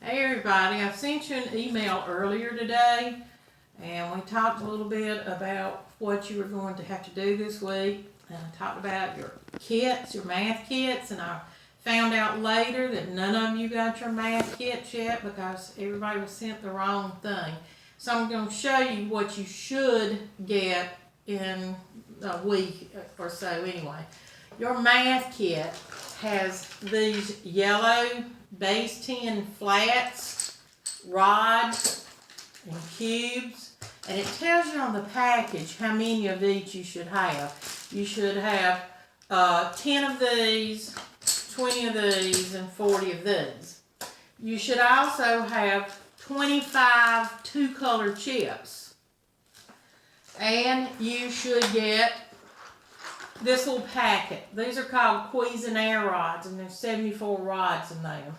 Hey everybody, I sent you an email earlier today and we talked a little bit about what you were going to have to do this week, and I talked about your kits, your math kits, and I found out later that none of you got your math kits yet because everybody was sent the wrong thing. So I'm going to show you what you should get in a week or so anyway. Your math kit has these yellow base 10 flats, rods, and cubes, and it tells you on the package how many of each you should have. You should have 10 of these, 20 of these, and 40 of these. You should also have 25 two-color chips, and you should get this little packet. These are called Cuisinart rods, and there's 74 rods in there.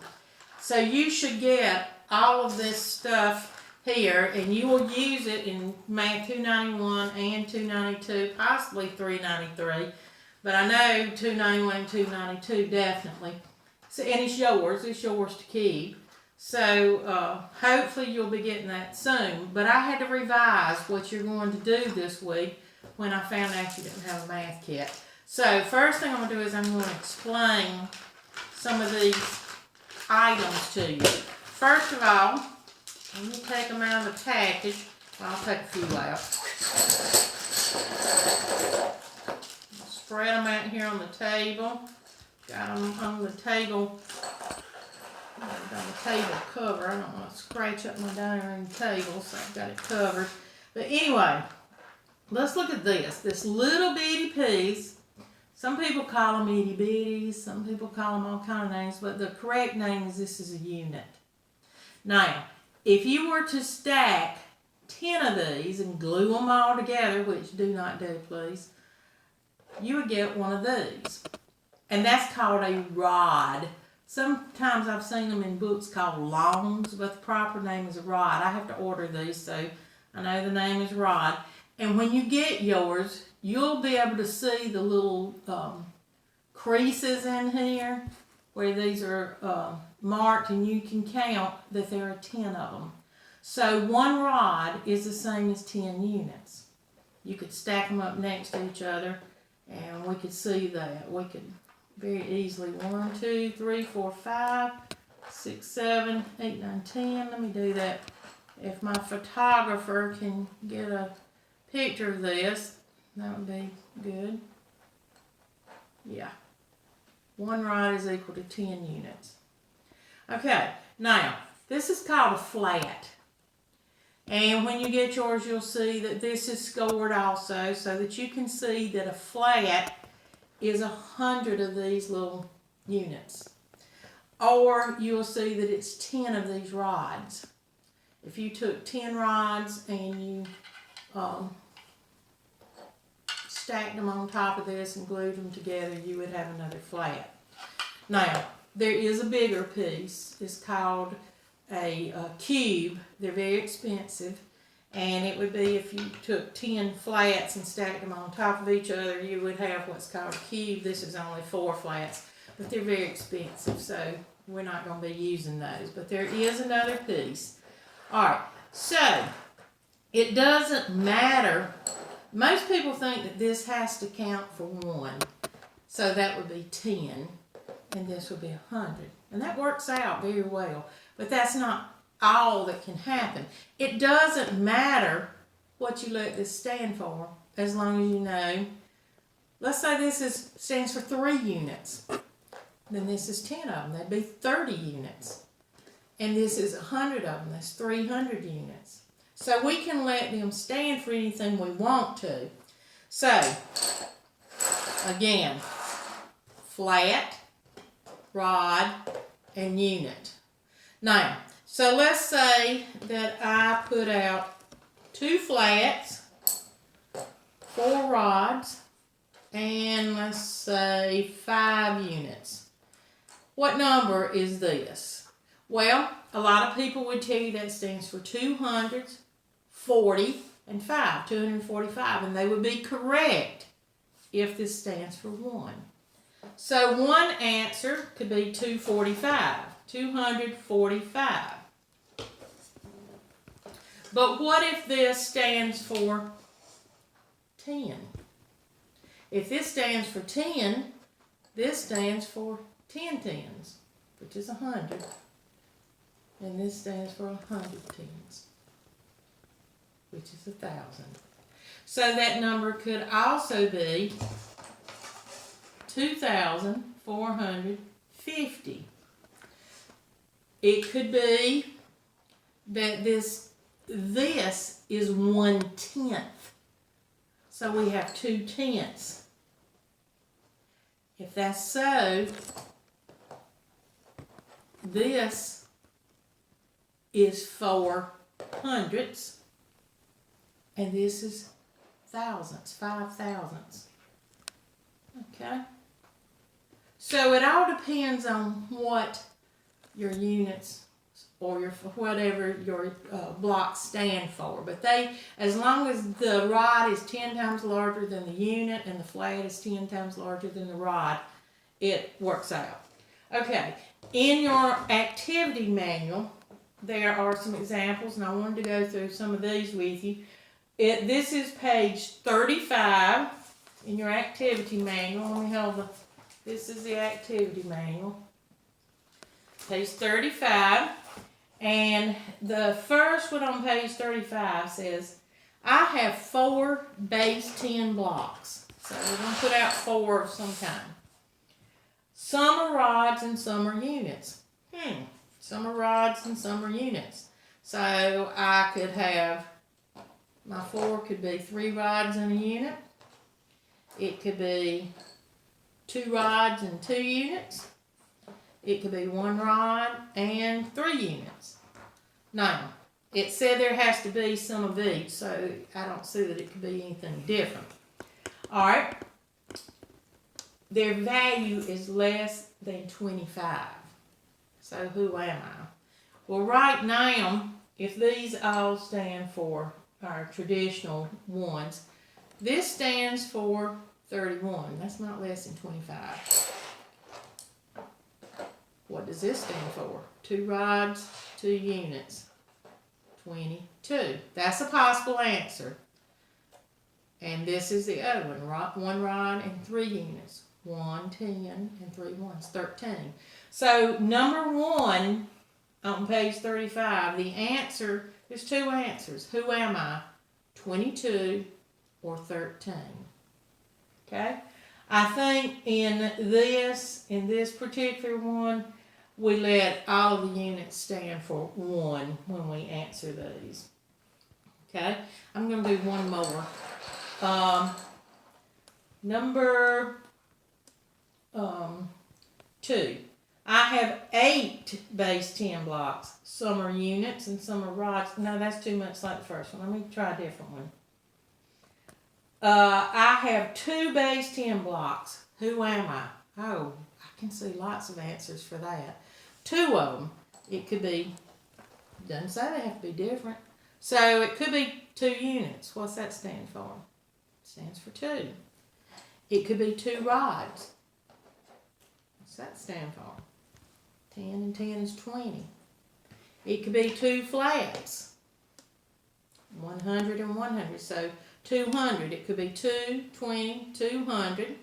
So you should get all of this stuff here, and you will use it in Math 291 and 292, possibly 393. But I know 291 and 292 definitely. So, and it's yours to keep. So hopefully you'll be getting that soon. But I had to revise what you're going to do this week when I found out you didn't have a math kit. So first thing I'm going to do is I'm going to explain some of these items to you. First of all, let me take them out of the package. Well, I'll take a few out. Spread them out here on the table. Got them on the table. Got the table cover. I don't want to scratch up my dining room table, so I've got it covered. But anyway, let's look at this. This little bitty piece. Some people call them itty bitties. Some people call them all kind of names. But the correct name is this is a unit. Now, if you were to stack 10 of these and glue them all together, which do not do, please, you would get one of these. And that's called a rod. Sometimes I've seen them in books called longs, but the proper name is a rod. I have to order these, so I know the name is rod. And when you get yours, you'll be able to see the little creases in here where these are marked, and you can count that there are 10 of them. So one rod is the same as 10 units. You could stack them up next to each other, and we could see that. We could very easily 1, 2, 3, 4, 5, 6, 7, 8, 9, 10. Let me do that. If my photographer can get a picture of this, that would be good. Yeah. One rod is equal to 10 units. Okay, now, this is called a flat. And when you get yours, you'll see that this is scored also, so that you can see that a flat is 100 of these little units. Or you'll see that it's 10 of these rods. If you took 10 rods and you stacked them on top of this and glued them together, you would have another flat. Now, there is a bigger piece. It's called a cube. They're very expensive. And it would be if you took 10 flats and stacked them on top of each other, you would have what's called a cube. This is only 4 flats, but they're very expensive, so we're not going to be using those. But there is another piece. All right, so it doesn't matter. Most people think that this has to count for 1, so that would be 10, and this would be 100. And that works out very well, but that's not all that can happen. It doesn't matter what you let this stand for, as long as you know. Let's say this stands for 3 units. Then this is 10 of them. That'd be 30 units. And this is 100 of them. That's 300 units. So we can let them stand for anything we want to. So, again, flat, rod, and unit. Now, so let's say that I put out 2 flats, 4 rods, and let's say 5 units. What number is this? Well, a lot of people would tell you that stands for 200s, 40, and 5, 245, and they would be correct if this stands for 1. So one answer could be 245. 245. But what if this stands for 10? If this stands for 10, this stands for 10 tens, which is 100. And this stands for 100 tens, which is 1,000. So that number could also be 2,450. It could be that this is 1/10. So we have 2/10. If that's so, this is 4 hundredths, and this is thousandths, 5 thousandths. Okay? So it all depends on what your units or your whatever your blocks stand for. But as long as the rod is 10 times larger than the unit and the flat is 10 times larger than the rod, it works out. Okay, in your activity manual, there are some examples, and I wanted to go through some of these with you. This is page 35 in your activity manual. Let me hold this is the activity manual. Page 35. And the first one on page 35 says, I have 4 base 10 blocks. So we're going to put out 4 of some kind. Some are rods and some are units. Some are rods and some are units. So I could have, my 4 could be 3 rods and a unit. It could be 2 rods and 2 units. It could be 1 rod and 3 units. Now, it said there has to be some of each, so I don't see that it could be anything different. All right. Their value is less than 25. So who am I? Well, right now, if these all stand for our traditional ones, this stands for 31. That's not less than 25. What does this stand for? 2 rods, 2 units. 22. That's a possible answer. And this is the other one. 1 rod and 3 units. 1, 10, and 3 ones. 13. So number 1 on page 35, the answer, there's 2 answers. Who am I? 22 or 13. Okay? I think in this particular one, we let all of the units stand for 1 when we answer these. Okay? I'm going to do one more. Number 2. I have 8 base 10 blocks. Some are units and some are rods. No, that's too much like the first one. Let me try a different one. I have 2 base 10 blocks. Who am I? Oh, I can see lots of answers for that. 2 of them. It could be, doesn't say they have to be different. So it could be 2 units. What's that stand for? It stands for 2. It could be 2 rods. What's that stand for? 10 and 10 is 20. It could be 2 flats. 100 and 100. So 200. It could be 2, 20, 200.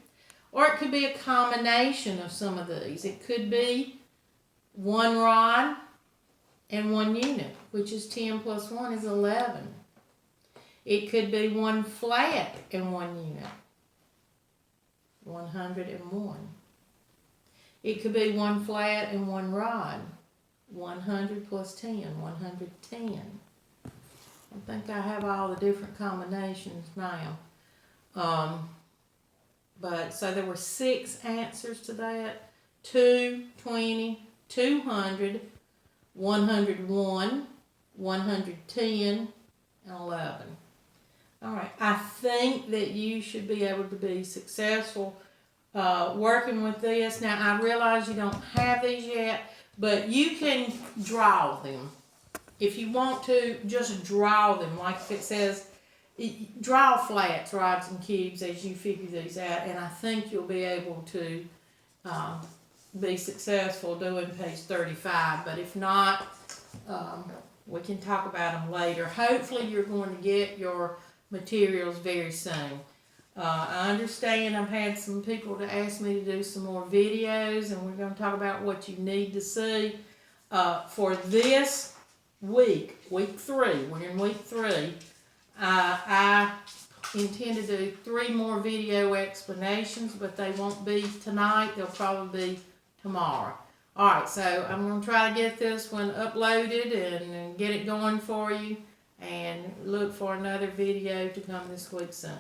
Or it could be a combination of some of these. It could be 1 rod and 1 unit, which is 10 plus 1 is 11. It could be 1 flat and 1 unit. 101. It could be 1 flat and 1 rod. 100 plus 10, 110. I think I have all the different combinations now. But so there were 6 answers to that. 2, 20, 200, 101, 110, and 11. All right, I think that you should be able to be successful working with this. Now, I realize you don't have these yet, but you can draw them. If you want to, just draw them. Like if it says, draw flats, rods, and cubes as you figure these out, and I think you'll be able to be successful doing page 35, but if not, we can talk about them later. Hopefully you're going to get your materials very soon. I understand I've had some people to ask me to do some more videos, and we're going to talk about what you need to see. For this week, week 3, we're in week 3, I intend to do 3 more video explanations, but they won't be tonight, they'll probably be tomorrow. Alright, so I'm going to try to get this one uploaded and get it going for you, and look for another video to come this week soon.